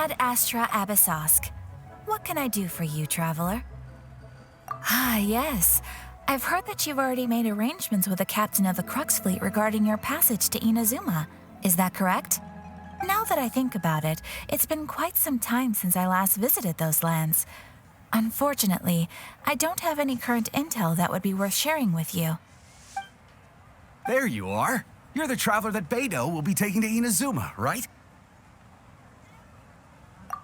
Ad Astra Abyssosk. What can I do for you, traveler? Ah, yes. I've heard that you've already made arrangements with the captain of the Crux Fleet regarding your passage to Inazuma. Is that correct? Now that I think about it, it's been quite some time since I last visited those lands. Unfortunately, I don't have any current intel that would be worth sharing with you. There you are. You're the traveler that Beidou will be taking to Inazuma, right?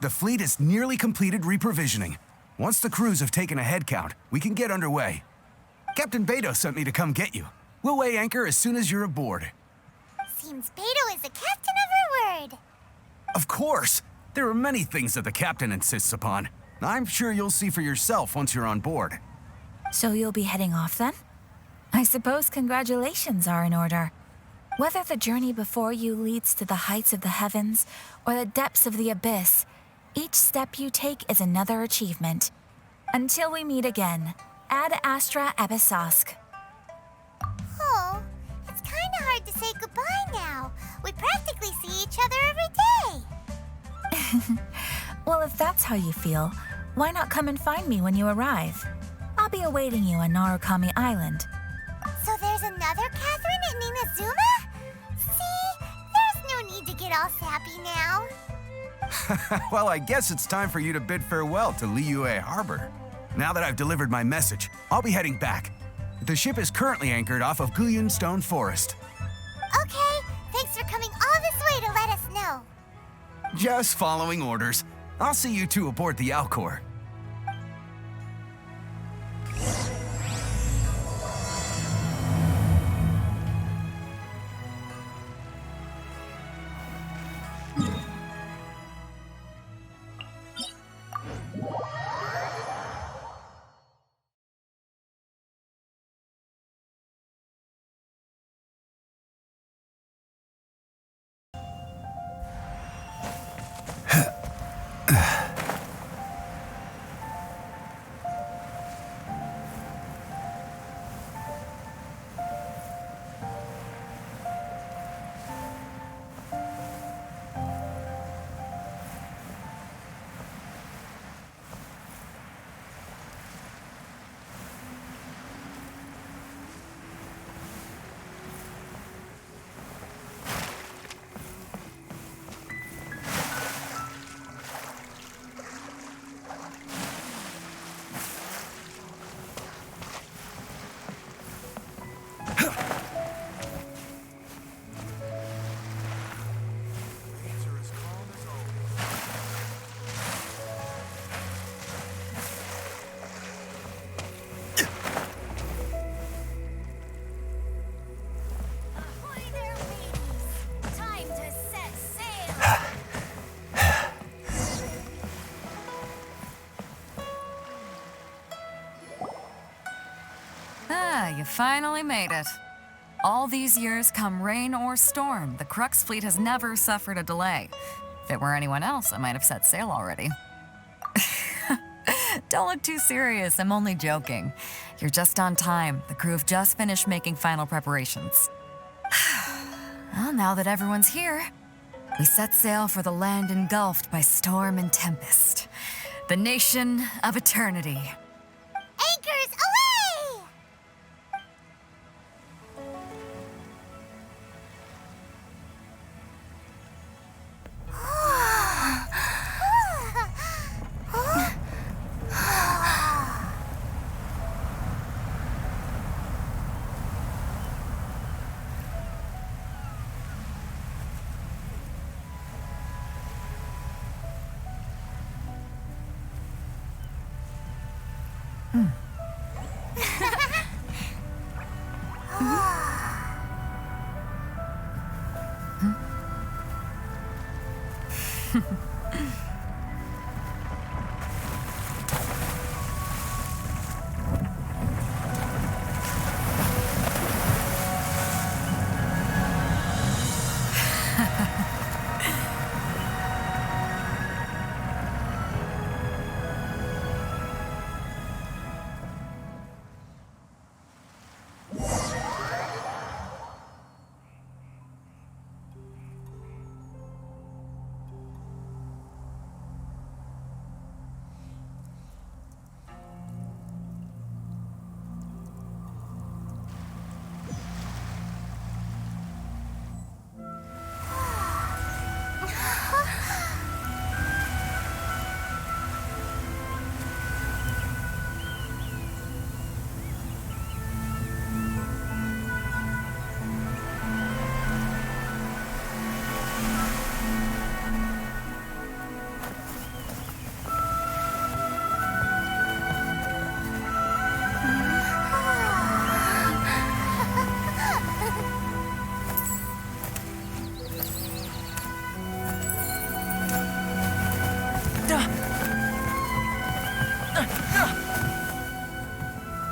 The fleet is nearly completed reprovisioning. Once the crews have taken a head count, we can get underway. Captain Beidou sent me to come get you. We'll weigh anchor as soon as you're aboard. Seems Beidou is the captain of her word. Of course! There are many things that the captain insists upon. I'm sure you'll see for yourself once you're on board. So you'll be heading off then? I suppose congratulations are in order. Whether the journey before you leads to the heights of the heavens or the depths of the abyss, each step you take is another achievement. Until we meet again, Ad Astra Abyssosk. Oh, it's kinda hard to say goodbye now. We practically see each other every day. Well, if that's how you feel, why not come and find me when you arrive? I'll be awaiting you on Narukami Island. So there's another Catherine in Inazuma? See? There's no need to get all sappy now. Well, I guess it's time for you to bid farewell to Liyue Harbor. Now that I've delivered my message, I'll be heading back. The ship is currently anchored off of Guyun Stone Forest. Okay, thanks for coming all this way to let us know. Just following orders. I'll see you two aboard the Alcor. You finally made it. All these years, come rain or storm, the Crux fleet has never suffered a delay. If it were anyone else, I might have set sail already. Don't look too serious, I'm only joking. You're just on time. The crew have just finished making final preparations. Well, now that everyone's here, we set sail for the land engulfed by storm and tempest. The nation of eternity. Anchors away!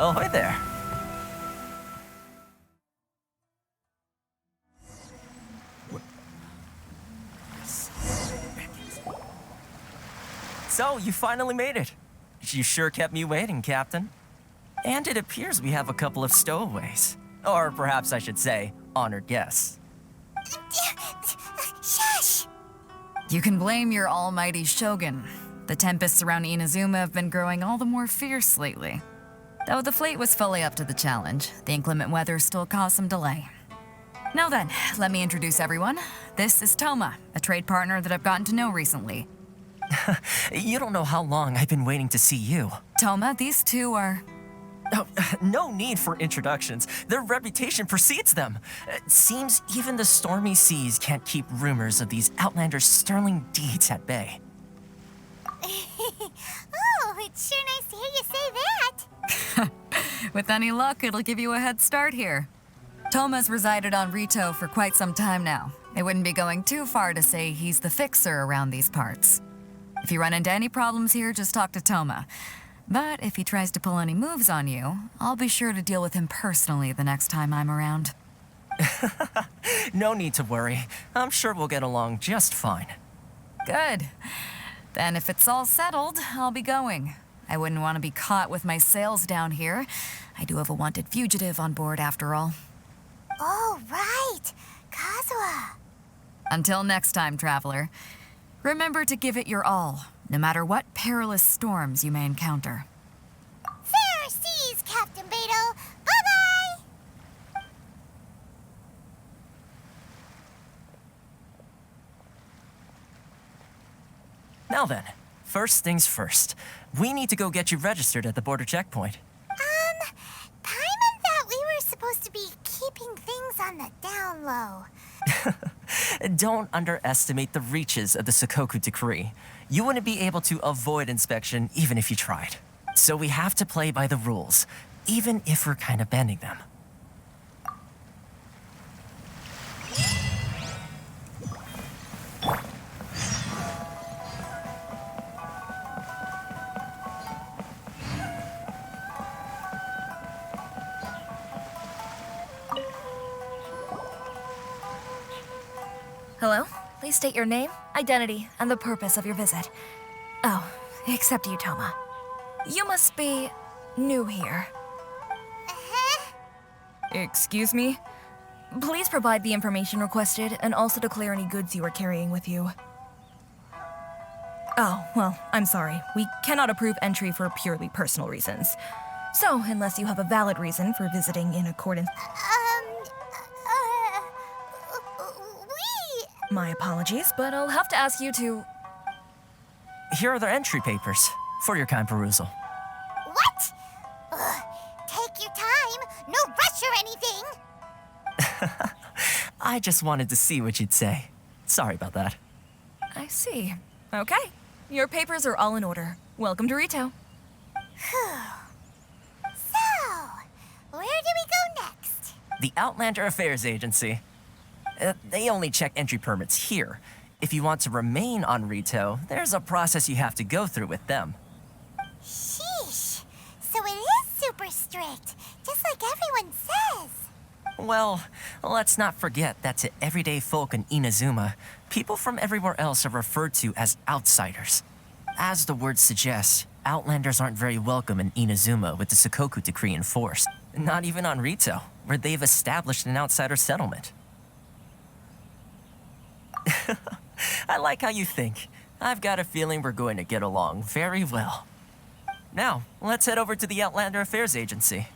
Oh, hi there. So, you finally made it. You sure kept me waiting, Captain. And it appears we have a couple of stowaways. Or perhaps I should say, honored guests. Shush! You can blame your almighty shogun. The tempests around Inazuma have been growing all the more fierce lately. Though the fleet was fully up to the challenge, the inclement weather still caused some delay. Now then, let me introduce everyone. This is Toma, a trade partner that I've gotten to know recently. You don't know how long I've been waiting to see you. Toma, these two are... Oh, no need for introductions. Their reputation precedes them. It seems even the stormy seas can't keep rumors of these Outlanders' sterling deeds at bay. Oh, it's sure nice to hear you say that. With any luck, it'll give you a head start here. Toma's resided on Rito for quite some time now. It wouldn't be going too far to say he's the fixer around these parts. If you run into any problems here, just talk to Toma. But if he tries to pull any moves on you, I'll be sure to deal with him personally the next time I'm around. No need to worry. I'm sure we'll get along just fine. Good. Then if it's all settled, I'll be going. I wouldn't want to be caught with my sails down here. I do have a wanted fugitive on board after all. Oh, right. Kazuha. Until next time, traveler. Remember to give it your all, no matter what perilous storms you may encounter. Fair seas, Captain Beto. Bye-bye. Now then, first things first. We need to go get you registered at the border checkpoint. Paimon thought we were supposed to be keeping things on the down low. Don't underestimate the reaches of the Sakoku Decree. You wouldn't be able to avoid inspection even if you tried. So we have to play by the rules, even if we're kind of bending them. Hello? Please state your name, identity, and the purpose of your visit. Oh, except you, Toma. You must be new here. Excuse me? Please provide the information requested and also declare any goods you are carrying with you. Oh, well, I'm sorry. We cannot approve entry for purely personal reasons. So, unless you have a valid reason for visiting in accordance... My apologies, but I'll have to ask you to... Here are the entry papers for your kind perusal. What? Ugh, take your time. No rush or anything. I just wanted to see what you'd say. Sorry about that. I see. Okay. Your papers are all in order. Welcome to Rito. So, where do we go next? The Outlander Affairs Agency. They only check entry permits here. If you want to remain on Rito, there's a process you have to go through with them. Sheesh. So it is super strict, just like everyone says. Well, let's not forget that to everyday folk in Inazuma, people from everywhere else are referred to as outsiders. As the word suggests, Outlanders aren't very welcome in Inazuma with the Sakoku Decree in force. Not even on Rito, where they've established an outsider settlement. I like how you think. I've got a feeling we're going to get along very well. Now, let's head over to the Outlander Affairs Agency.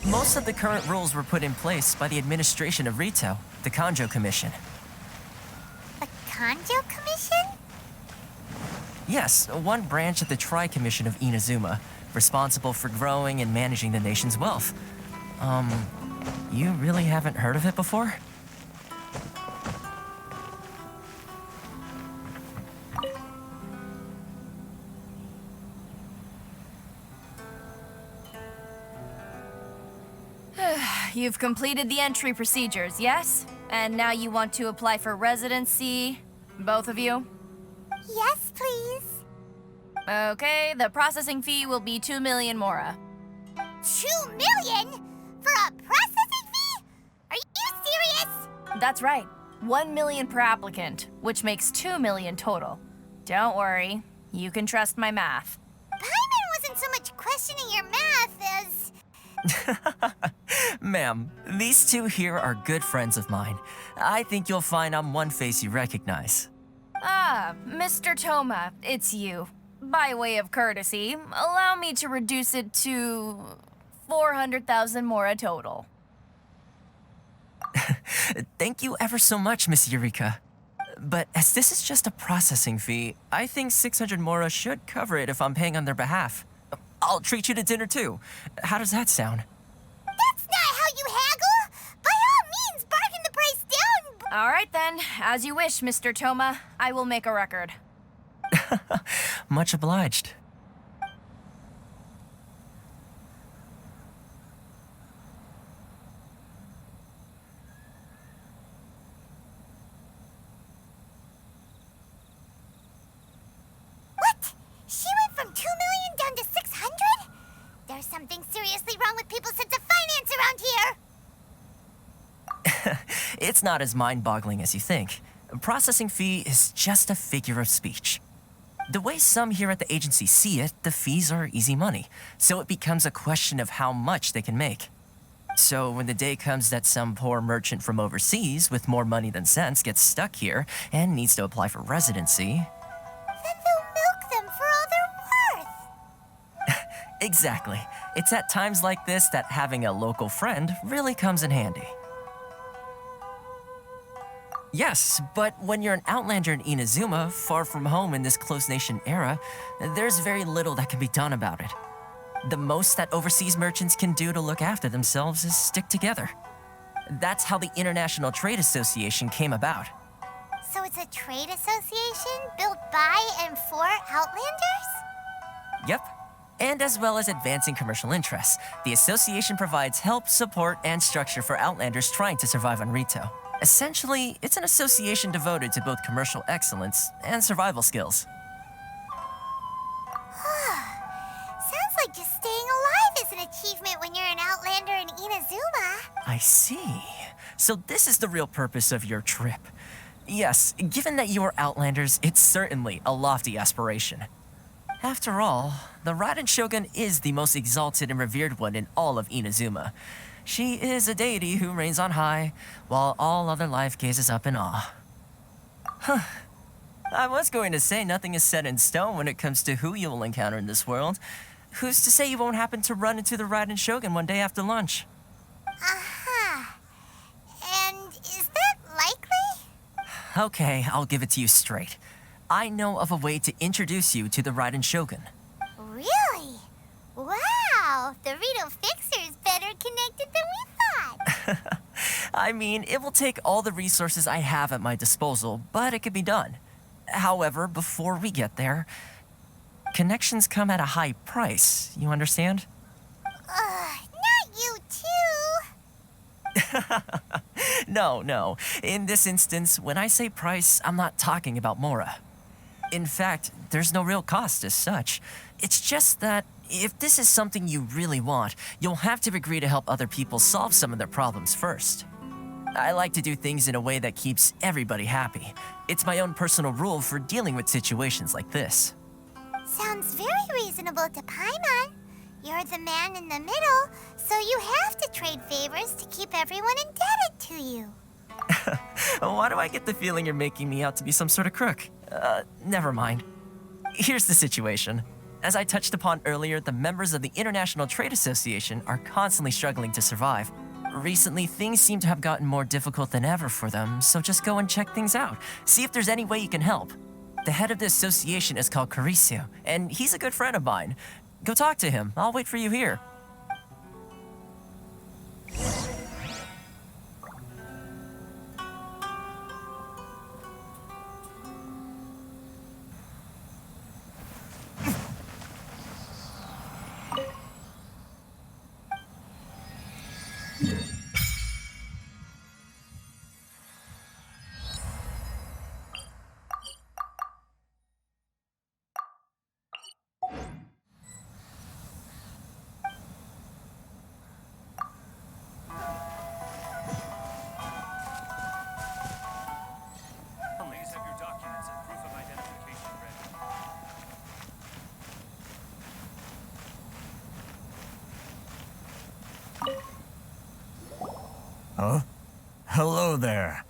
Most of the current rules were put in place by the administration of Rito, the Kanjo Commission. Kanjo Commission? Yes, one branch of the Tri-Commission of Inazuma, responsible for growing and managing the nation's wealth. You really haven't heard of it before? You've completed the entry procedures, yes? And now you want to apply for residency? Both of you? Yes, please. Okay, the processing fee will be 2 million mora. 2 million? For a processing fee? Are you serious? That's right. 1 million per applicant, which makes 2 million total. Don't worry, you can trust my math. Paimon wasn't so much questioning your math as... Ma'am, these two here are good friends of mine. I think you'll find I'm one face you recognize. Ah, Mr. Toma, it's you. By way of courtesy, allow me to reduce it to 400,000 mora total. Thank you ever so much, Miss Eureka. But as this is just a processing fee, I think 600 mora should cover it if I'm paying on their behalf. I'll treat you to dinner too. How does that sound? That's not how you haggle! By all means, bargain the price down! All right then, as you wish, Mr. Toma. I will make a record. Much obliged. What? She went from 2 million down to 600? There's something seriously wrong with people's sense of finance around here! It's not as mind-boggling as you think. A processing fee is just a figure of speech. The way some here at the agency see it, the fees are easy money, so it becomes a question of how much they can make. So when the day comes that some poor merchant from overseas with more money than sense gets stuck here and needs to apply for residency... Then they'll milk them for all they're worth! Exactly. It's at times like this that having a local friend really comes in handy. Yes, but when you're an outlander in Inazuma, far from home in this close nation era, there's very little that can be done about it. The most that overseas merchants can do to look after themselves is stick together. That's how the International Trade Association came about. So it's a trade association built by and for Outlanders? Yep. And as well as advancing commercial interests, the association provides help, support, and structure for Outlanders trying to survive on Rito. Essentially, it's an association devoted to both commercial excellence and survival skills. Sounds like just staying alive is an achievement when you're an Outlander in Inazuma. I see. So this is the real purpose of your trip. Yes, given that you are Outlanders, it's certainly a lofty aspiration. After all, the Raiden Shogun is the most exalted and revered one in all of Inazuma. She is a deity who reigns on high, while all other life gazes up in awe. Huh. I was going to say nothing is set in stone when it comes to who you will encounter in this world. Who's to say you won't happen to run into the Raiden Shogun one day after lunch? Uh-huh. And is that likely? Okay, I'll give it to you straight. I know of a way to introduce you to the Raiden Shogun. Really? Wow, the Rito Fixer's better connected than we thought. I mean, it will take all the resources I have at my disposal, but it can be done. However, before we get there, connections come at a high price, you understand? Not you too. No. In this instance, when I say price, I'm not talking about Mora. In fact, there's no real cost as such. It's just that if this is something you really want, you'll have to agree to help other people solve some of their problems first. I like to do things in a way that keeps everybody happy. It's my own personal rule for dealing with situations like this. Sounds very reasonable to Paimon. You're the man in the middle, so you have to trade favors to keep everyone indebted to you. Why do I get the feeling you're making me out to be some sort of crook? Never mind. Here's the situation. As I touched upon earlier, the members of the International Trade Association are constantly struggling to survive. Recently, things seem to have gotten more difficult than ever for them, so just go and check things out. See if there's any way you can help. The head of the association is called Caricio, and he's a good friend of mine. Go talk to him. I'll wait for you here. Please have your documents and proof of identification ready. Huh? Hello there.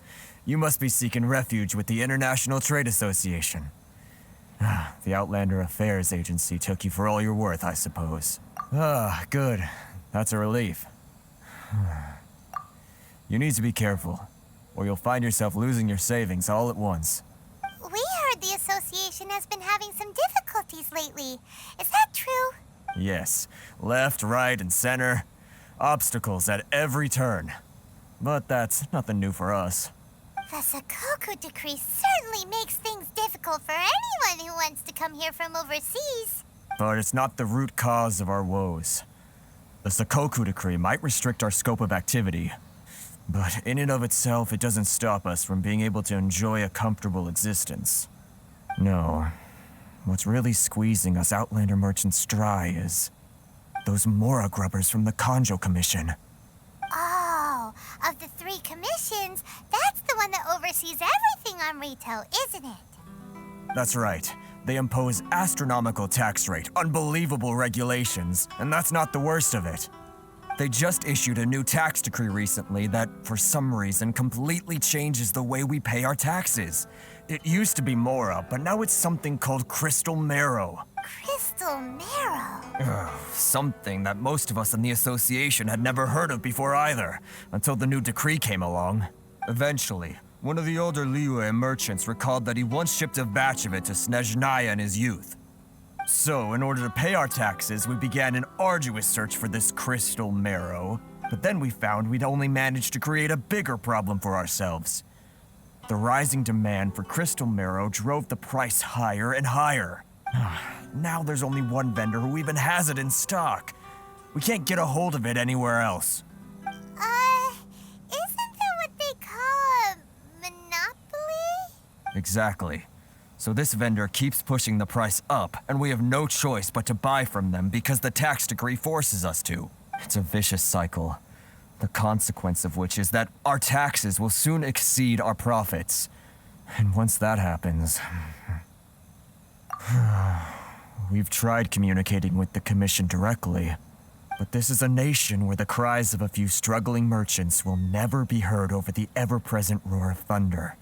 You must be seeking refuge with the International Trade Association. The Outlander Affairs Agency took you for all you're worth, I suppose. Good. That's a relief. You need to be careful, or you'll find yourself losing your savings all at once. We heard the association has been having some difficulties lately. Is that true? Yes. Left, right, and center. Obstacles at every turn. But that's nothing new for us. The Sakoku decree certainly makes things difficult for anyone who wants to come here from overseas. But it's not the root cause of our woes. The Sakoku decree might restrict our scope of activity, but in and of itself, it doesn't stop us from being able to enjoy a comfortable existence. No. What's really squeezing us Outlander merchants dry is those Mora grubbers from the Kanjo Commission. Oh, of the 3 commissions, that's the one that oversees everything on retail, isn't it? That's right. They impose astronomical tax rate, unbelievable regulations, and that's not the worst of it. They just issued a new tax decree recently that, for some reason, completely changes the way we pay our taxes. It used to be Mora, but now it's something called Crystal Marrow. Crystal Marrow. Something that most of us in the association had never heard of before either, until the new decree came along. Eventually, one of the older Liyue merchants recalled that he once shipped a batch of it to Snezhnaya in his youth. So, in order to pay our taxes, we began an arduous search for this Crystal Marrow. But then we found we'd only managed to create a bigger problem for ourselves. The rising demand for Crystal Marrow drove the price higher and higher. Now there's only one vendor who even has it in stock. We can't get a hold of it anywhere else. Isn't that what they call a monopoly? Exactly. So this vendor keeps pushing the price up, and we have no choice but to buy from them because the tax decree forces us to. It's a vicious cycle, the consequence of which is that our taxes will soon exceed our profits. And once that happens... We've tried communicating with the Commission directly, but this is a nation where the cries of a few struggling merchants will never be heard over the ever-present roar of thunder.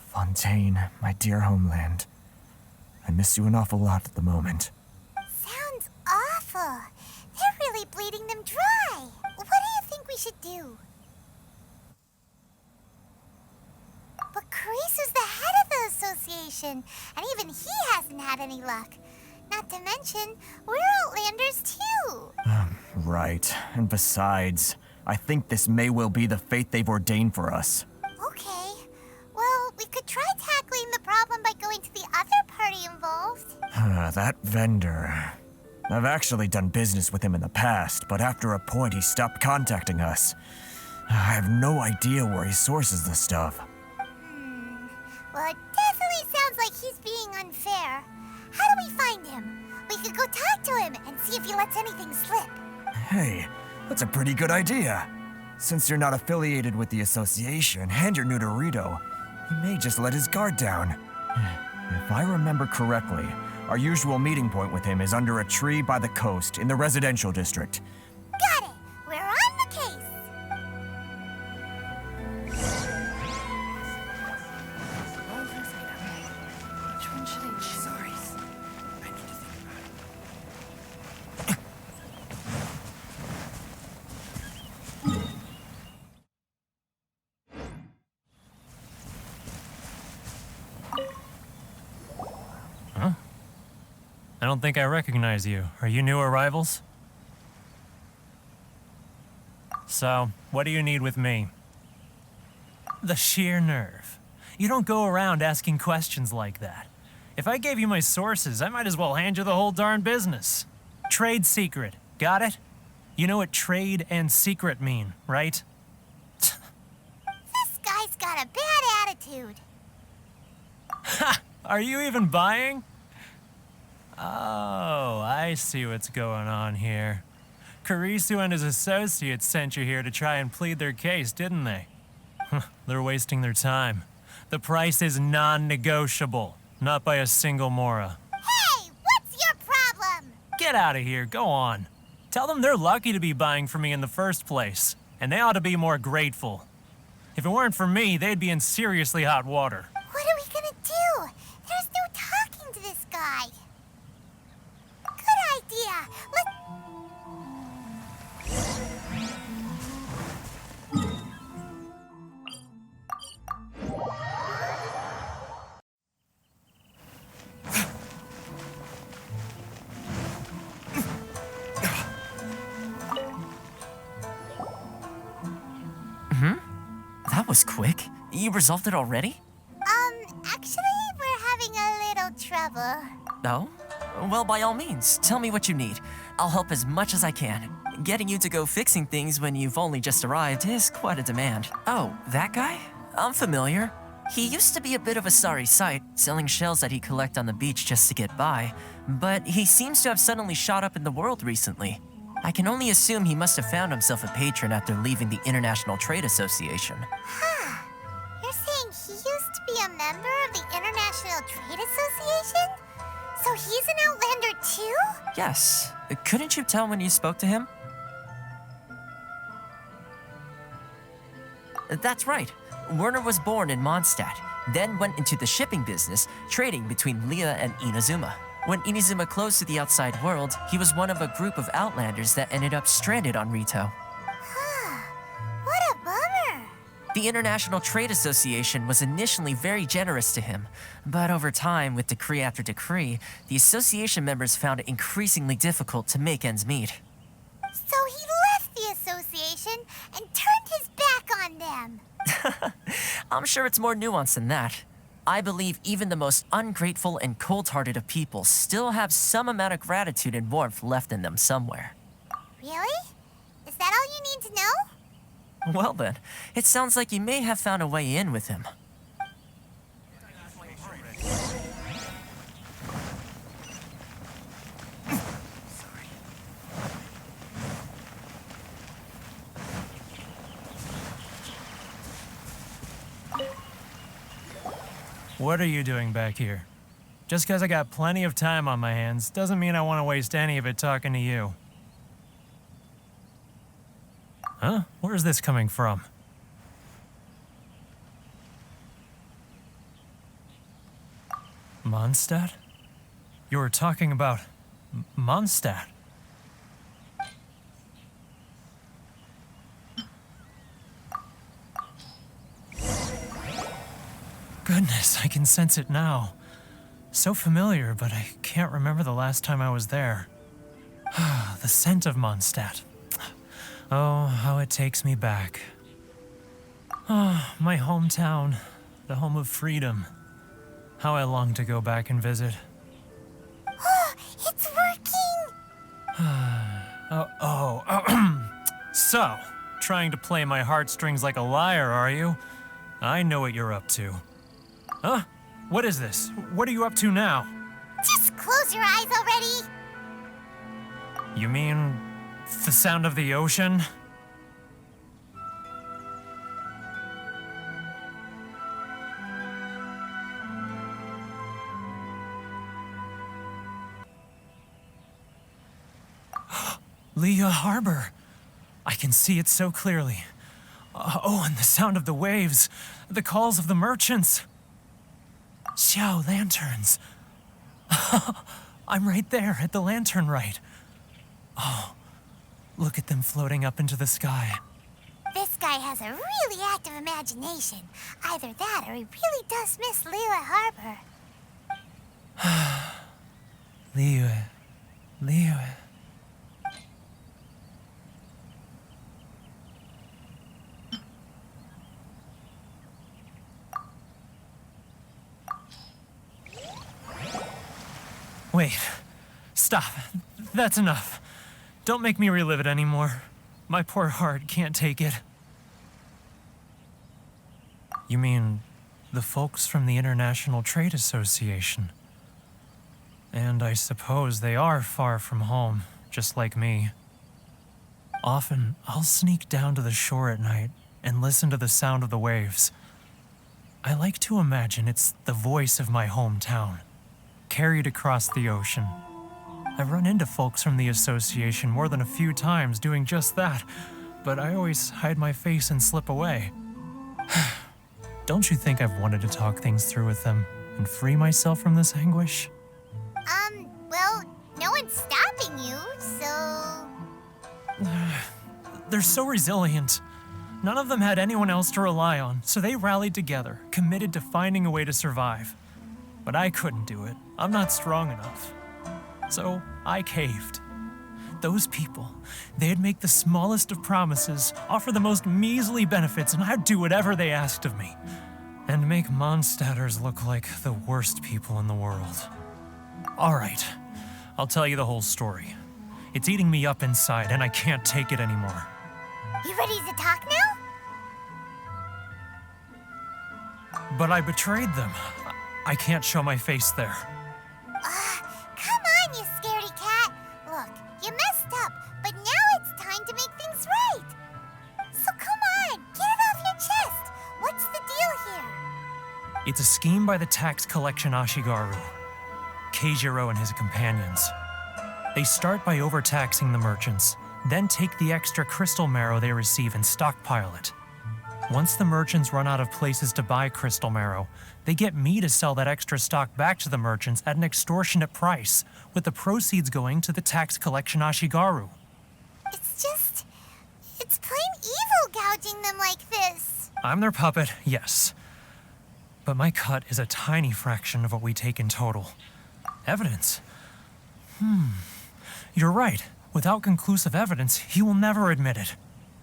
Fontaine, my dear homeland. I miss you an awful lot at the moment. Sounds awful. They're really bleeding them dry. What do you think we should do? But Carisu's the head of the association, and even he hasn't had any luck. Not to mention, we're Outlanders too. Right. And besides, I think this may well be the fate they've ordained for us. Okay. Well, we could try tackling the problem by going to the other party involved. That vendor. I've actually done business with him in the past, but after a point he stopped contacting us. I have no idea where he sources this stuff. Well, it definitely sounds like he's being unfair. How do we find him? We could go talk to him and see if he lets anything slip. Hey, that's a pretty good idea. Since you're not affiliated with the association and you're new to Rito, he may just let his guard down. If I remember correctly, our usual meeting point with him is under a tree by the coast in the residential district. Got it! We're on the case! I don't think I recognize you. Are you new arrivals? So, what do you need with me? The sheer nerve. You don't go around asking questions like that. If I gave you my sources, I might as well hand you the whole darn business. Trade secret. Got it? You know what trade and secret mean, right? This guy's got a bad attitude. Ha! Are you even buying? Oh, I see what's going on here. Kurisu and his associates sent you here to try and plead their case, didn't they? They're wasting their time. The price is non-negotiable, not by a single Mora. Hey, what's your problem? Get out of here, go on. Tell them they're lucky to be buying from me in the first place, and they ought to be more grateful. If it weren't for me, they'd be in seriously hot water. What are we gonna do? There's no talking to this guy. Good idea. That was quick. You resolved it already? Actually, we're having a little trouble. No? Well, by all means, tell me what you need. I'll help as much as I can. Getting you to go fixing things when you've only just arrived is quite a demand. Oh, that guy? I'm familiar. He used to be a bit of a sorry sight, selling shells that he'd collect on the beach just to get by. But he seems to have suddenly shot up in the world recently. I can only assume he must have found himself a patron after leaving the International Trade Association. Huh. You're saying he used to be a member of the International Trade Association? So he's an Outlander too? Yes. Couldn't you tell when you spoke to him? That's right. Werner was born in Mondstadt, then went into the shipping business, trading between Leah and Inazuma. When Inazuma closed to the outside world, he was one of a group of Outlanders that ended up stranded on Rito. Huh. What a bummer. The International Trade Association was initially very generous to him, but over time, with decree after decree, the association members found it increasingly difficult to make ends meet. So he left the association and turned his back on them. I'm sure it's more nuanced than that. I believe even the most ungrateful and cold-hearted of people still have some amount of gratitude and warmth left in them somewhere. Really? Is that all you need to know? Well then, it sounds like you may have found a way in with him. What are you doing back here? Just because I got plenty of time on my hands doesn't mean I want to waste any of it talking to you. Huh? Where's this coming from? Mondstadt? You were talking about Mondstadt. Goodness, I can sense it now. So familiar, but I can't remember the last time I was there. The scent of Mondstadt. Oh, how it takes me back. Oh, my hometown, the home of freedom. How I long to go back and visit. Oh, it's working! So, trying to play my heartstrings like a liar, are you? I know what you're up to. Huh? What is this? What are you up to now? Just close your eyes already! You mean the sound of the ocean? Leah Harbor. I can see it so clearly. Oh, and the sound of the waves, the calls of the merchants. Xiao lanterns. I'm right there at the lantern right. Oh, look at them floating up into the sky. This guy has a really active imagination. Either that or he really does miss Leela Harbor. Liyue. Liyue. Wait. Stop. That's enough. Don't make me relive it anymore. My poor heart can't take it. You mean the folks from the International Trade Association? And I suppose they are far from home, just like me. Often, I'll sneak down to the shore at night and listen to the sound of the waves. I like to imagine it's the voice of my hometown, carried across the ocean. I've run into folks from the association more than a few times doing just that, but I always hide my face and slip away. Don't you think I've wanted to talk things through with them and free myself from this anguish? Well, no one's stopping you, so... They're so resilient. None of them had anyone else to rely on, so they rallied together, committed to finding a way to survive. But I couldn't do it. I'm not strong enough. So I caved. Those people, they'd make the smallest of promises, offer the most measly benefits, and I'd do whatever they asked of me. And make Mondstadters look like the worst people in the world. All right, I'll tell you the whole story. It's eating me up inside, and I can't take it anymore. You ready to talk now? But I betrayed them. I can't show my face there. Come on, you scaredy cat. Look, you messed up, but now it's time to make things right. So come on, get it off your chest. What's the deal here? It's a scheme by the tax collection Ashigaru, Keijiro and his companions. They start by overtaxing the merchants, then take the extra crystal marrow they receive and stockpile it. Once the merchants run out of places to buy crystal marrow, they get me to sell that extra stock back to the merchants at an extortionate price, with the proceeds going to the tax collection Ashigaru. It's plain evil gouging them like this. I'm their puppet, yes. But my cut is a tiny fraction of what we take in total. Evidence? You're right. Without conclusive evidence, he will never admit it.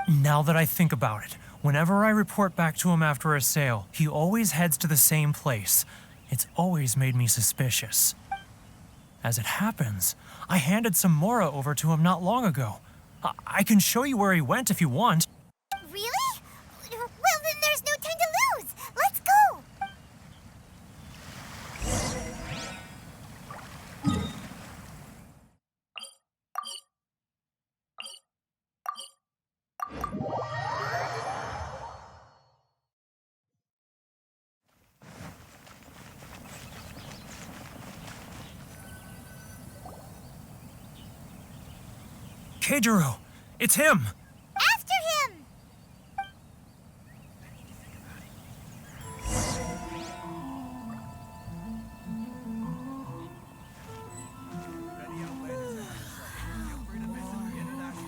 Now that I think about it, whenever I report back to him after a sale, he always heads to the same place. It's always made me suspicious. As it happens, I handed some Mora over to him not long ago. I can show you where he went if you want. Really? Well, then there's no time to lose. Let's go. Keijiro! It's him! After him.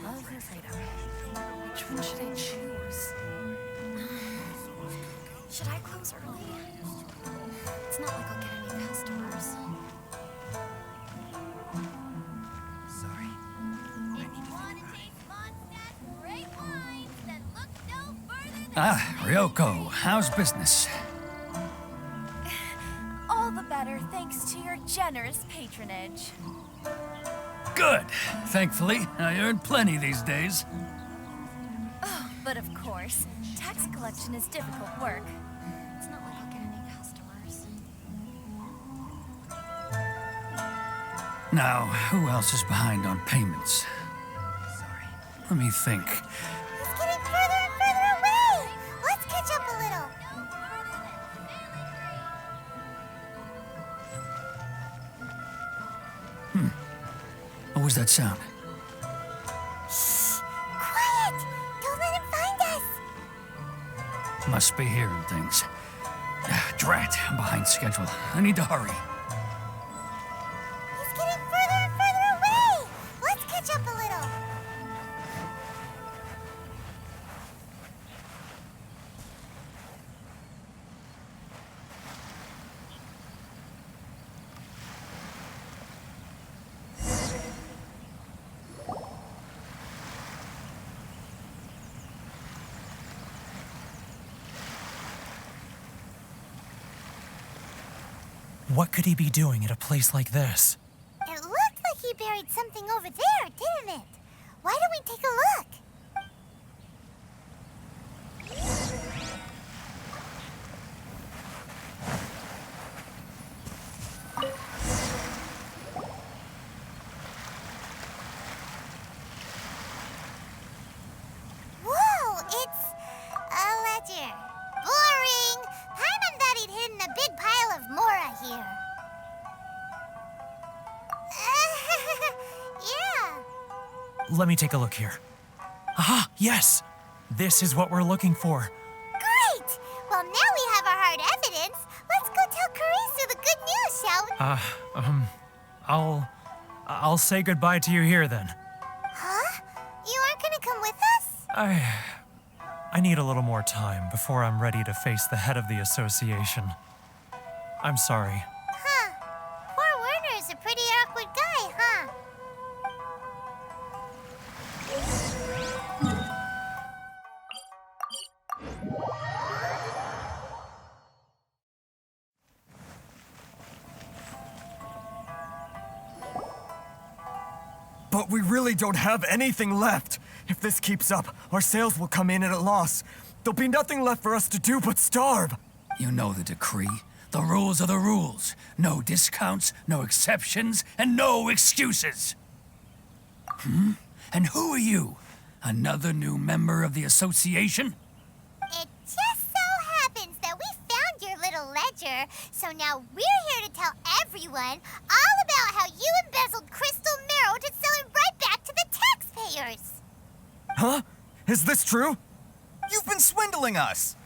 Love your freedom. Which one should I choose? Should I close early? It's not like I'll get any customers. Sorry. Ah, Ryoko, how's business? All the better thanks to your generous patronage. Good. Thankfully, I earn plenty these days. But of course, tax collection is difficult work. It's not like I'll get any customers. Now, who else is behind on payments? Sorry. Let me think. He's getting further and further away. Let's catch up a little. What was that sound? Quiet. Don't let him find us. Must be hearing things. Drat, I'm behind schedule. I need to hurry. He's getting further and further away. Let's catch up a little. What could he be doing at a place like this? It looked like he buried something over there, didn't it? Why don't we take a look? Whoa, it's a ledger. Boring! Paimon thought he'd hidden a big pile of Mora here. Yeah. Let me take a look here. Aha, yes! This is what we're looking for. Great! Well, now we have our hard evidence. Let's go tell Karisu the good news, shall we? I'll say goodbye to you here then. Huh? You aren't gonna come with us? I need a little more time before I'm ready to face the head of the association. I'm sorry. Huh. Poor Werner's a pretty awkward guy, huh? But we really don't have anything left. If this keeps up, our sales will come in at a loss. There'll be nothing left for us to do but starve. You know the decree. The rules are the rules. No discounts, no exceptions, and no excuses. And who are you? Another new member of the association? It just so happens that we found your little ledger, so now we're here to tell everyone all about how you embezzled crystal marrow to sell it right back to the taxpayers. Huh? Is this true? You've been swindling us!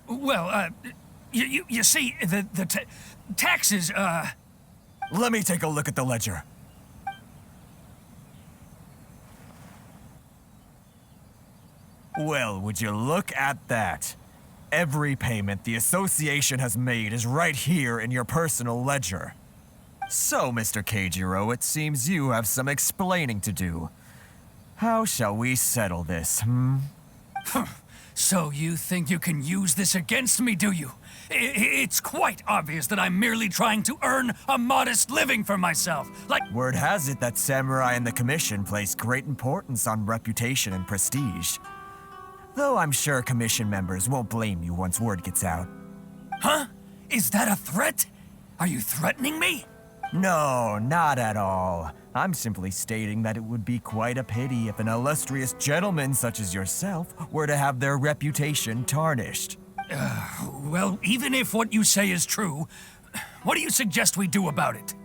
Well, you see, the taxes, Let me take a look at the ledger. Well, would you look at that? Every payment the association has made is right here in your personal ledger. So, Mr. Keijiro, it seems you have some explaining to do. How shall we settle this, So you think you can use this against me, do you? It's quite obvious that I'm merely trying to earn a modest living for myself. Like, Word has it that samurai and the commission place great importance on reputation and prestige. Though I'm sure commission members won't blame you once word gets out. huh? Is that a threat? Are you threatening me? No, not at all. I'm simply stating that it would be quite a pity if an illustrious gentleman such as yourself were to have their reputation tarnished. Well, even if what you say is true, what do you suggest we do about it?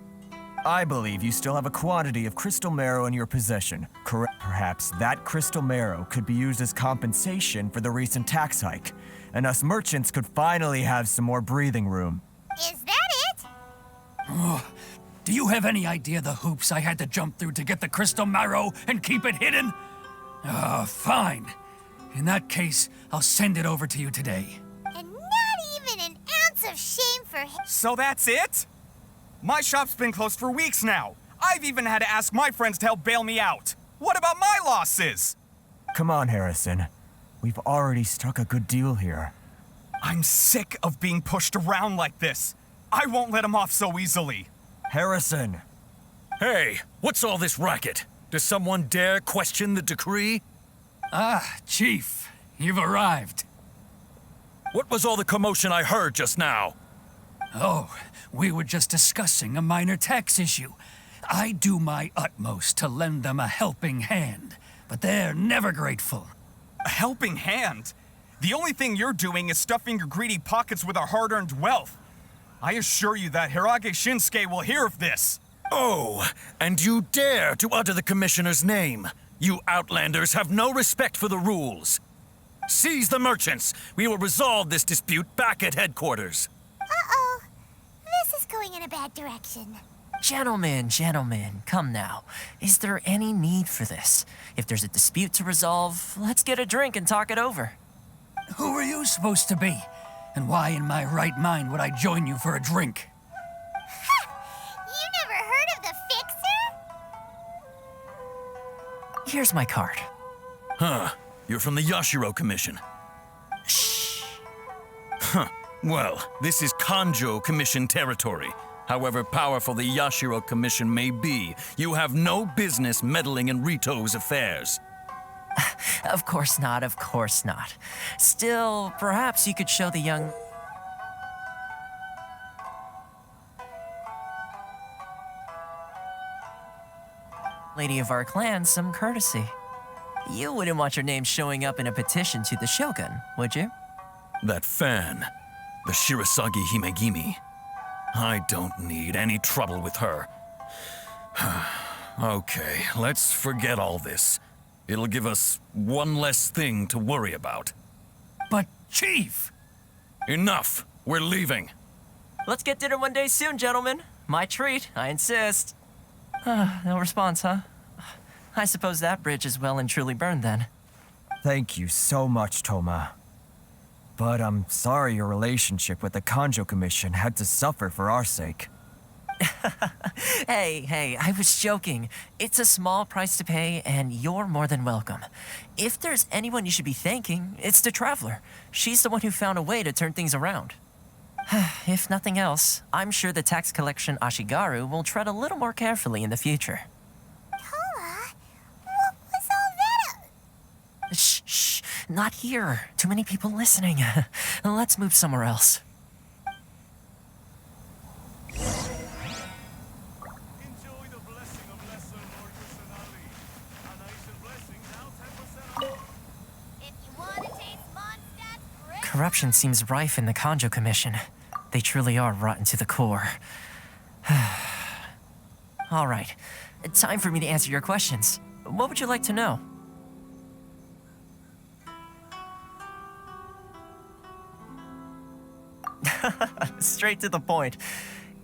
I believe you still have a quantity of crystal marrow in your possession. Perhaps that crystal marrow could be used as compensation for the recent tax hike, and us merchants could finally have some more breathing room. Is that it? Do you have any idea the hoops I had to jump through to get the crystal marrow and keep it hidden? Fine. In that case, I'll send it over to you today. And not even an ounce of shame for him. So that's it? My shop's been closed for weeks now. I've even had to ask my friends to help bail me out. What about my losses? Come on, Harrison. We've already struck a good deal here. I'm sick of being pushed around like this. I won't let him off so easily. Harrison! Hey, what's all this racket? Does someone dare question the decree? Chief, you've arrived. What was all the commotion I heard just now? Oh, we were just discussing a minor tax issue. I do my utmost to lend them a helping hand, but they're never grateful. A helping hand? The only thing you're doing is stuffing your greedy pockets with our hard-earned wealth. I assure you that Hirage Shinsuke will hear of this. Oh, and you dare to utter the commissioner's name. You outlanders have no respect for the rules. Seize the merchants. We will resolve this dispute back at headquarters. Uh-oh. This is going in a bad direction. Gentlemen, come now. Is there any need for this? If there's a dispute to resolve, let's get a drink and talk it over. Who are you supposed to be? And why in my right mind would I join you for a drink? You never heard of the Fixer? Here's my card. Huh. You're from the Yashiro Commission. Shh. Huh. Well, this is Kanjo Commission territory. However powerful the Yashiro Commission may be, you have no business meddling in Rito's affairs. Of course not, of course not. Still, perhaps you could show the young... lady of our clan some courtesy. You wouldn't want your name showing up in a petition to the Shogun, would you? That fan, the Shirasagi Himegimi. I don't need any trouble with her. Okay, let's forget all this. It'll give us one less thing to worry about. But, Chief! Enough! We're leaving. Let's get dinner one day soon, gentlemen. My treat, I insist. No response, huh? I suppose that bridge is well and truly burned then. Thank you so much, Toma. But I'm sorry your relationship with the Kanjo Commission had to suffer for our sake. Hey, I was joking. It's a small price to pay, and you're more than welcome. If there's anyone you should be thanking, it's the Traveler. She's the one who found a way to turn things around. If nothing else, I'm sure the tax collection Ashigaru will tread a little more carefully in the future. Toma, what was all that? Shh, not here. Too many people listening. Let's move somewhere else. Corruption seems rife in the Kanjo Commission. They truly are rotten to the core. All right, time for me to answer your questions. What would you like to know? Straight to the point.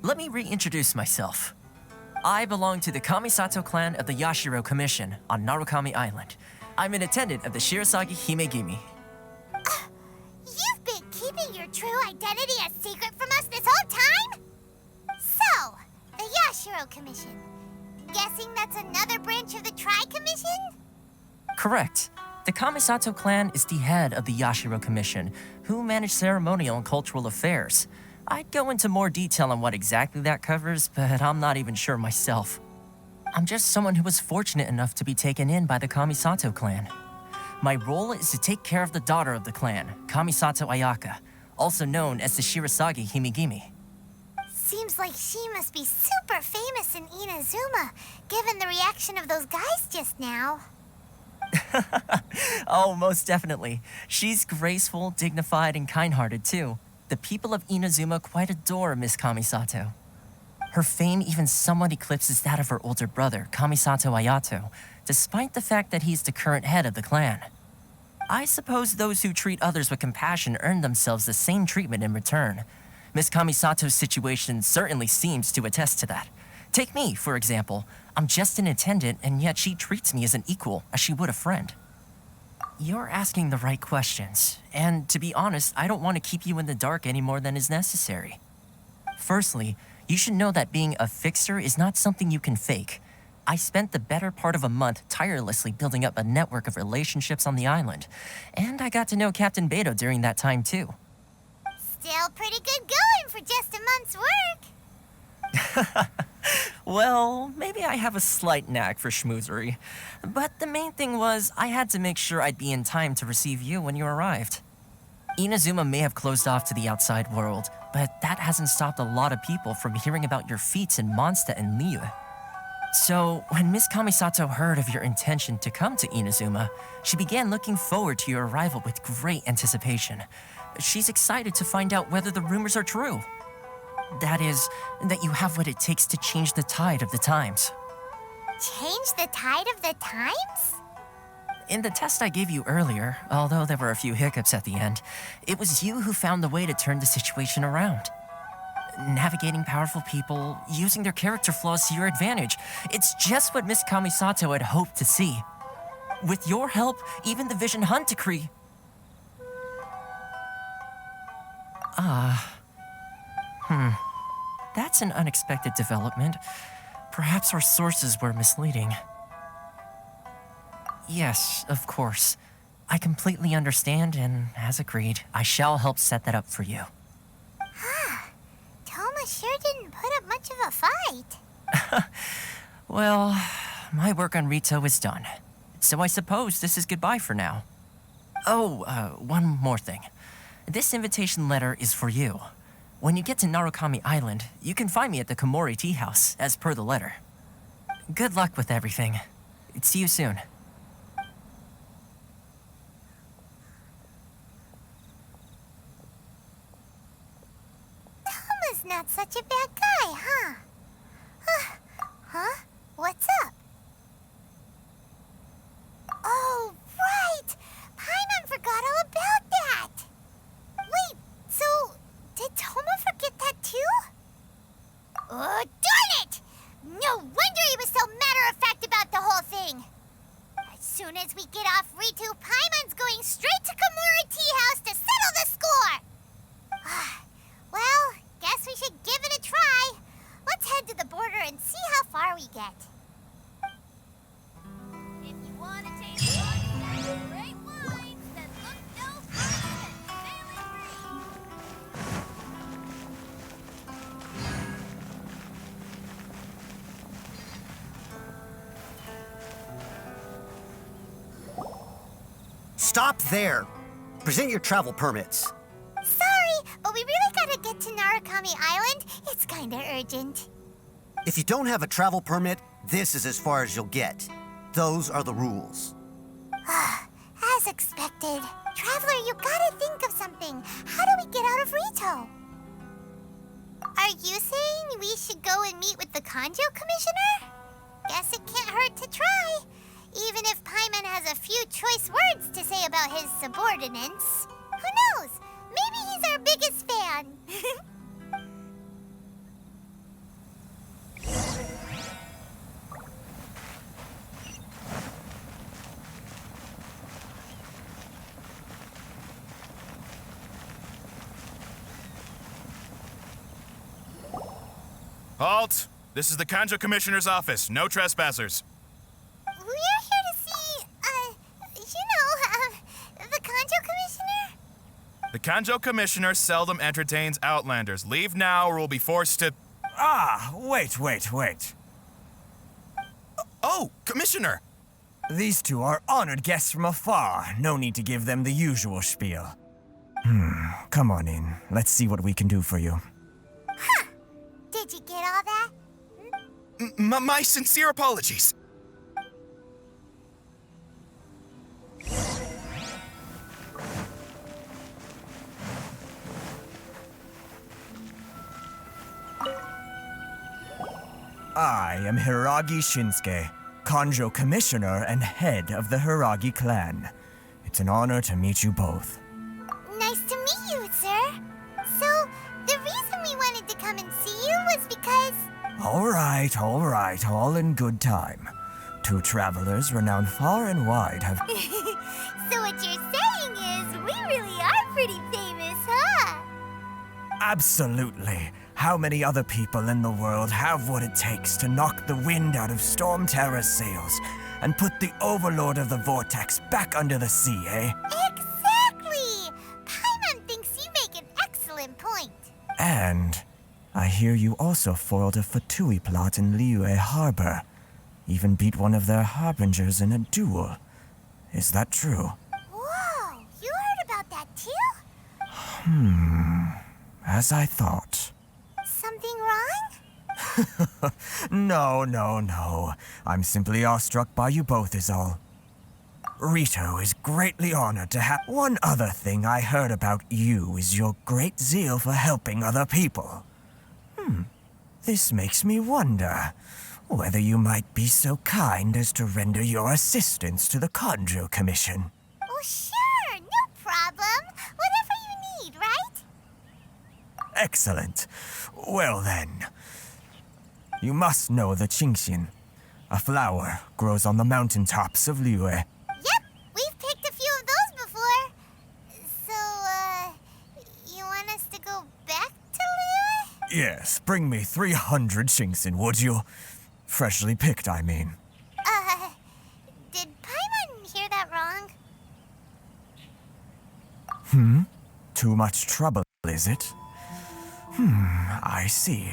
Let me reintroduce myself. I belong to the Kamisato clan of the Yashiro Commission on Narukami Island. I'm an attendant of the Shirasagi Himegimi. You've been keeping your true identity a secret from us this whole time? So, the Yashiro Commission. Guessing that's another branch of the Tri-Commission? Correct. The Kamisato clan is the head of the Yashiro Commission, who manage ceremonial and cultural affairs. I'd go into more detail on what exactly that covers, but I'm not even sure myself. I'm just someone who was fortunate enough to be taken in by the Kamisato clan. My role is to take care of the daughter of the clan, Kamisato Ayaka, also known as the Shirasagi Himegimi. Seems like she must be super famous in Inazuma, given the reaction of those guys just now. Oh, most definitely. She's graceful, dignified, and kind-hearted, too. The people of Inazuma quite adore Miss Kamisato. Her fame even somewhat eclipses that of her older brother, Kamisato Ayato, despite the fact that he's the current head of the clan. I suppose those who treat others with compassion earn themselves the same treatment in return. Miss Kamisato's situation certainly seems to attest to that. Take me, for example. I'm just an attendant, and yet she treats me as an equal, as she would a friend. You're asking the right questions, and to be honest, I don't want to keep you in the dark any more than is necessary. Firstly, you should know that being a fixer is not something you can fake. I spent the better part of a month tirelessly building up a network of relationships on the island, and I got to know Captain Beto during that time too. Still pretty good going for just a month's work. Well, maybe I have a slight knack for schmoozery, but the main thing was I had to make sure I'd be in time to receive you when you arrived. Inazuma may have closed off to the outside world, but that hasn't stopped a lot of people from hearing about your feats in Mondstadt and Liyue. So, when Miss Kamisato heard of your intention to come to Inazuma, she began looking forward to your arrival with great anticipation. She's excited to find out whether the rumors are true. That is, that you have what it takes to change the tide of the times. Change the tide of the times? In the test I gave you earlier, although there were a few hiccups at the end, it was you who found the way to turn the situation around. Navigating powerful people, using their character flaws to your advantage. It's just what Miss Kamisato had hoped to see. With your help, even the Vision Hunt decree... That's an unexpected development. Perhaps our sources were misleading. Yes, of course. I completely understand, and as agreed, I shall help set that up for you. Toma sure didn't put up much much of a fight. Well, my work on Rito is done. So I suppose this is goodbye for now. Oh, one more thing. This invitation letter is for you. When you get to Narukami Island, you can find me at the Komori Tea House, as per the letter. Good luck with everything. See you soon. Toma's not such a bad guy, huh? Huh? What's up? Oh, right! Paimon forgot all about that! Wait, so did Toma forget that too? Oh, darn it! No wonder he was so matter-of-fact about the whole thing! As soon as we get off Ritu, Paimon's going straight to Komori Tea House to settle the score! Well, guess we should give it a try. Let's head to the border and see how far we get. If you want to taste one great wines, then look no further than Failing Stop there! Present your travel permits. Sorry, but we really gotta get to Narukami Island. It's kinda urgent. If you don't have a travel permit, this is as far as you'll get. Those are the rules. As expected. Traveler, you gotta think of something. How do we get out of Rito? Are you saying we should go and meet with the Kanjo Commissioner? Guess it can't hurt to try. Even if Paimon has a few choice words to say about his subordinates. Who knows? Maybe he's our biggest fan. Halt! This is the Kanjo Commissioner's office. No trespassers. We're here to see, the Kanjo Commissioner? The Kanjo Commissioner seldom entertains Outlanders. Leave now or we'll be forced to... Wait. Oh, Commissioner! These two are honored guests from afar. No need to give them the usual spiel. Come on in. Let's see what we can do for you. Huh. Did you get all that? My sincere apologies. I am Hiragi Shinsuke, Kanjo Commissioner and head of the Hiragi clan. It's an honor to meet you both. Nice to meet you, sir. So, the reason we wanted to come and see you was because... All right, all in good time. Two travelers renowned far and wide have... So what you're saying is, we really are pretty famous, huh? Absolutely. How many other people in the world have what it takes to knock the wind out of Storm Terror's sails and put the Overlord of the Vortex back under the sea, eh? Exactly! Paimon thinks you make an excellent point. And I hear you also foiled a Fatui plot in Liyue Harbor. Even beat one of their harbingers in a duel. Is that true? Whoa! You heard about that too? As I thought. Something wrong? No. I'm simply awestruck by you both is all. Rito is greatly honored to have... One other thing I heard about you is your great zeal for helping other people. This makes me wonder whether you might be so kind as to render your assistance to the Kanjo Commission. Oh, sure, no problem. Whatever you need, right? Excellent. Well then, you must know the Qingxin. A flower grows on the mountaintops of Liyue. Yep, we've picked a few of those before. So, you want us to go back to Liyue? Yes, bring me 300 Qingxin, would you? Freshly picked, I mean. Did Paimon hear that wrong? Too much trouble, is it? I see.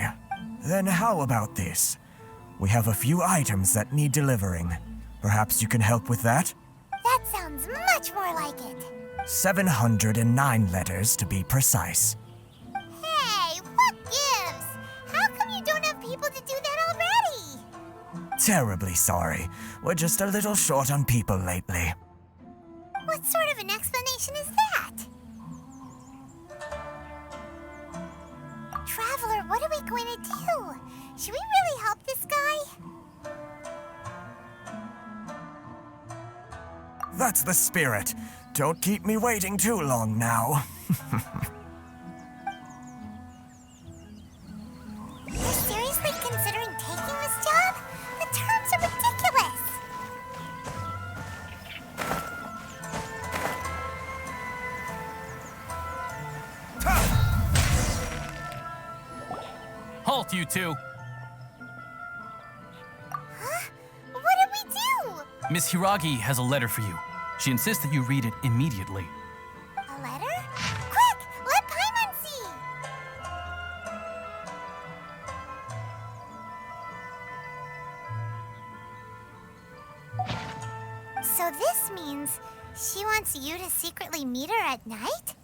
Then how about this? We have a few items that need delivering. Perhaps you can help with that? That sounds much more like it. 709 letters to be precise. Hey, what gives? How come you don't have people to do that already? Terribly sorry. We're just a little short on people lately. What sort of an explanation is that? Traveler, what are we going to do? Should we really help this guy? That's the spirit. Don't keep me waiting too long now. You're seriously considering taking this job? The terms are ridiculous. Halt, you two! Huh? What did we do? Miss Hiragi has a letter for you. She insists that you read it immediately. A letter? Quick, let Paimon see. So this means she wants you to secretly meet her at night?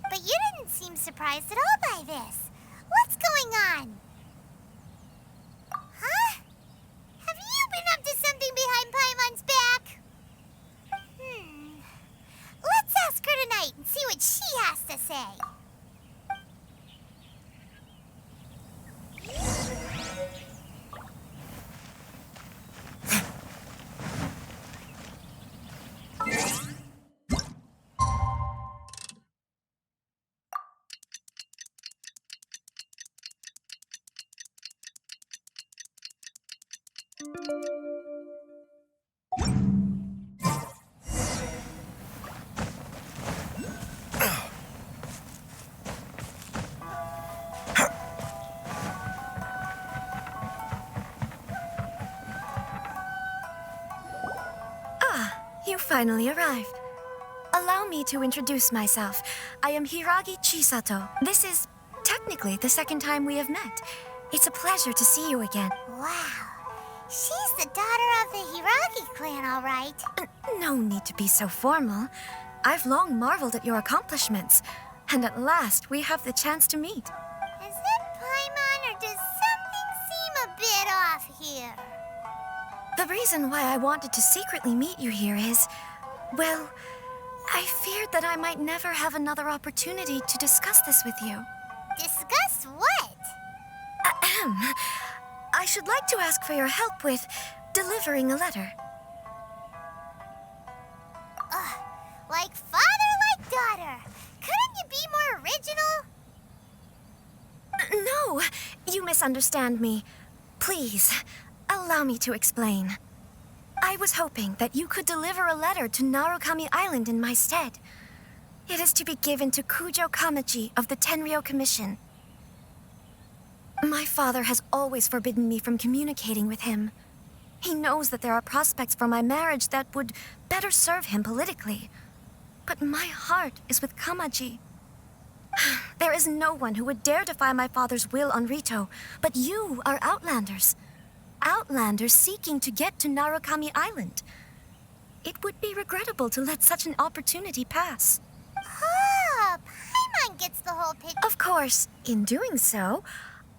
But you didn't seem surprised at all by this. What's going on? Huh? Have you been up to something behind Paimon's back? Let's ask her tonight and see what she has to say. You finally arrived. Allow me to introduce myself. I am Hiragi Chisato. This is technically the second time we have met. It's a pleasure to see you again. Wow. She's the daughter of the Hiragi clan, all right. No need to be so formal. I've long marveled at your accomplishments. And at last, we have the chance to meet. Is it Paimon, or does something seem a bit off here? The reason why I wanted to secretly meet you here is, well, I feared that I might never have another opportunity to discuss this with you. Discuss what? Ahem. I should like to ask for your help with delivering a letter. Like father, like daughter. Couldn't you be more original? No, you misunderstand me. Please, allow me to explain. I was hoping that you could deliver a letter to Narukami Island in my stead. It is to be given to Kujo Kamachi of the Tenryou Commission. My father has always forbidden me from communicating with him. He knows that there are prospects for my marriage that would better serve him politically. But my heart is with Kamaji. There is no one who would dare defy my father's will on Rito, but you are Outlanders. Outlanders seeking to get to Narukami Island. It would be regrettable to let such an opportunity pass. Oh, Paimon gets the whole picture. Of course, in doing so,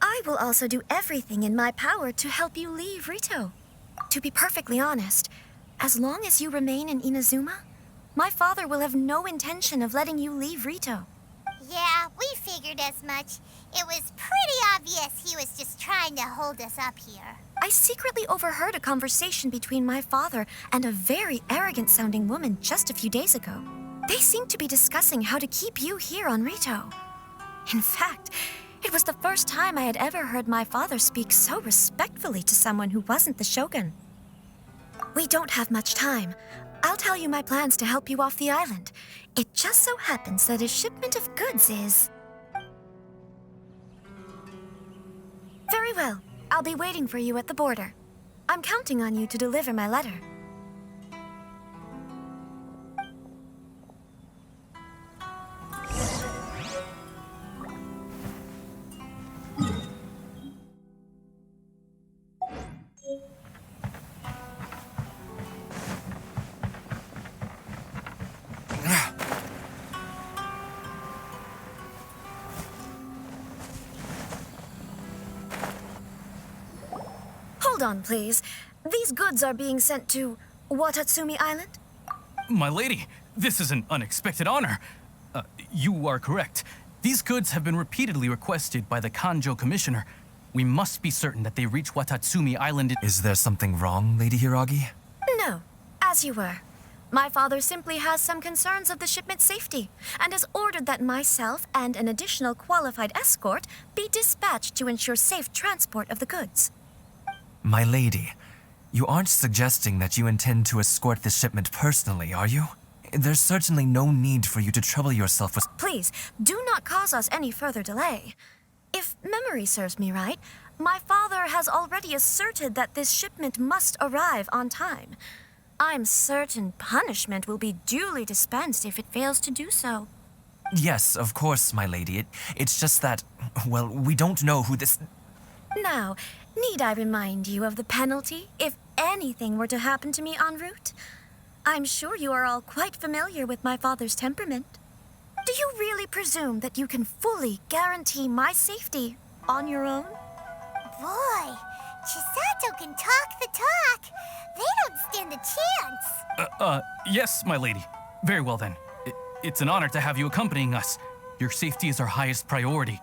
I will also do everything in my power to help you leave Rito. To be perfectly honest, as long as you remain in Inazuma, my father will have no intention of letting you leave Rito. Yeah, we figured as much. It was pretty obvious he was just trying to hold us up here. I secretly overheard a conversation between my father and a very arrogant-sounding woman just a few days ago. They seemed to be discussing how to keep you here on Rito. In fact, it was the first time I had ever heard my father speak so respectfully to someone who wasn't the shogun. We don't have much time. I'll tell you my plans to help you off the island. It just so happens that a shipment of goods is... Very well. I'll be waiting for you at the border. I'm counting on you to deliver my letter. Hold on, please. These goods are being sent to Watatsumi Island? My lady, this is an unexpected honor. You are correct. These goods have been repeatedly requested by the Kanjo Commissioner. We must be certain that they reach Watatsumi Island. Is there something wrong, Lady Hiragi? No, as you were. My father simply has some concerns of the shipment's safety and has ordered that myself and an additional qualified escort be dispatched to ensure safe transport of the goods. My lady, you aren't suggesting that you intend to escort this shipment personally, are you? There's certainly no need for you to trouble yourself with— Please, do not cause us any further delay. If memory serves me right, my father has already asserted that this shipment must arrive on time. I'm certain punishment will be duly dispensed if it fails to do so. Yes, of course, my lady. It's just that, well, we don't know who this— Now, need I remind you of the penalty if anything were to happen to me en route? I'm sure you are all quite familiar with my father's temperament. Do you really presume that you can fully guarantee my safety on your own? Boy, Chisato can talk the talk. They don't stand a chance. Yes, my lady. Very well then. It's an honor to have you accompanying us. Your safety is our highest priority.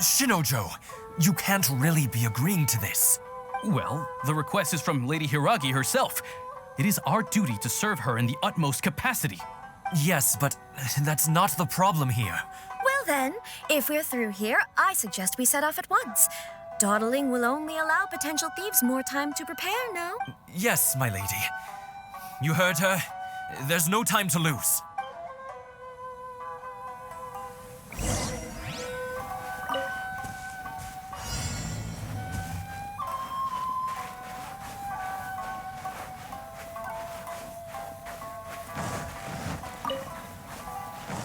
Shinojo, you can't really be agreeing to this. Well, the request is from Lady Hiragi herself. It is our duty to serve her in the utmost capacity. Yes, but that's not the problem here. Well then, if we're through here, I suggest we set off at once. Dawdling will only allow potential thieves more time to prepare, no? Yes, my lady. You heard her. There's no time to lose.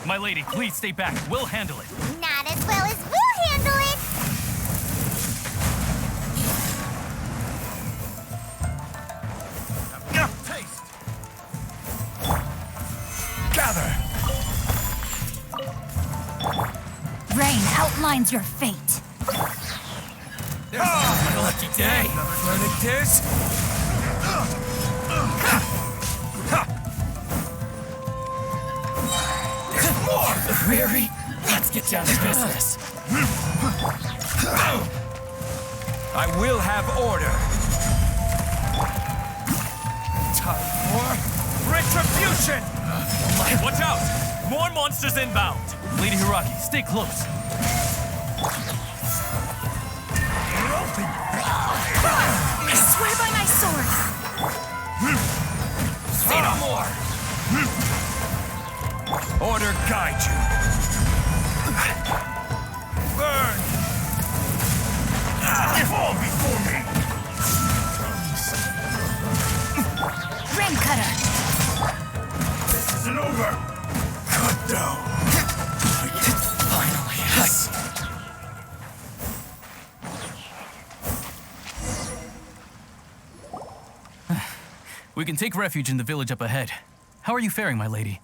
My lady, please stay back. We'll handle it. Not as well as we'll handle it. Taste! Gather! Rain outlines your fate. My lucky day! Learning this? Weary? Let's get down to business. I will have order. Time for retribution! Watch out! More monsters inbound! Lady Hiragi, stay close. I swear by my sword! Say no more! Order guide you. Burn! Fall before me! Rain cutter. This isn't over! Cut down! Finally, yes! We can take refuge in the village up ahead. How are you faring, my lady?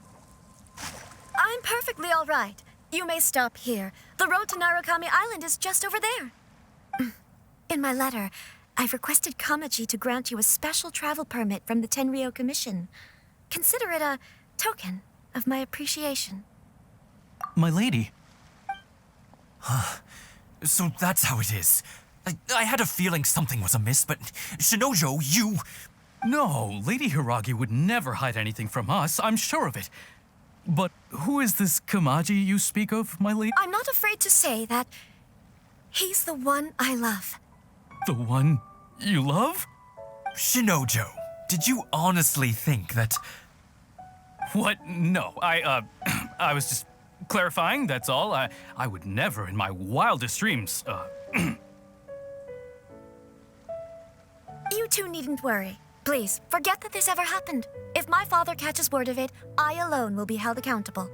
I'm perfectly all right. You may stop here. The road to Narukami Island is just over there. In my letter, I've requested Kamaji to grant you a special travel permit from the Tenryou Commission. Consider it a token of my appreciation. My lady. So that's how it is. I had a feeling something was amiss, but Shinojo, you... No, Lady Hiragi would never hide anything from us, I'm sure of it. But who is this Kamaji you speak of, my lady? I'm not afraid to say that he's the one I love. The one you love? Shinojo, did you honestly think that... What? No, I was just clarifying, that's all. I would never in my wildest dreams, You two needn't worry. Please, forget that this ever happened. If my father catches word of it, I alone will be held accountable.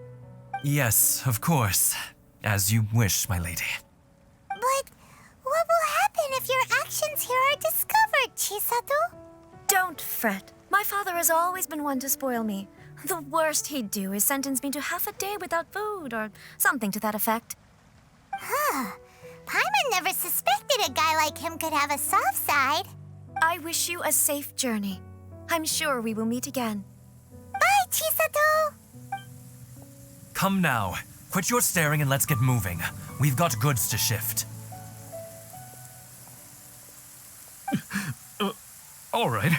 Yes, of course. As you wish, my lady. But what will happen if your actions here are discovered, Chisato? Don't fret. My father has always been one to spoil me. The worst he'd do is sentence me to half a day without food or something to that effect. Huh. Paimon never suspected a guy like him could have a soft side. I wish you a safe journey. I'm sure we will meet again. Bye, Chisato! Come now. Quit your staring and let's get moving. We've got goods to shift. All right.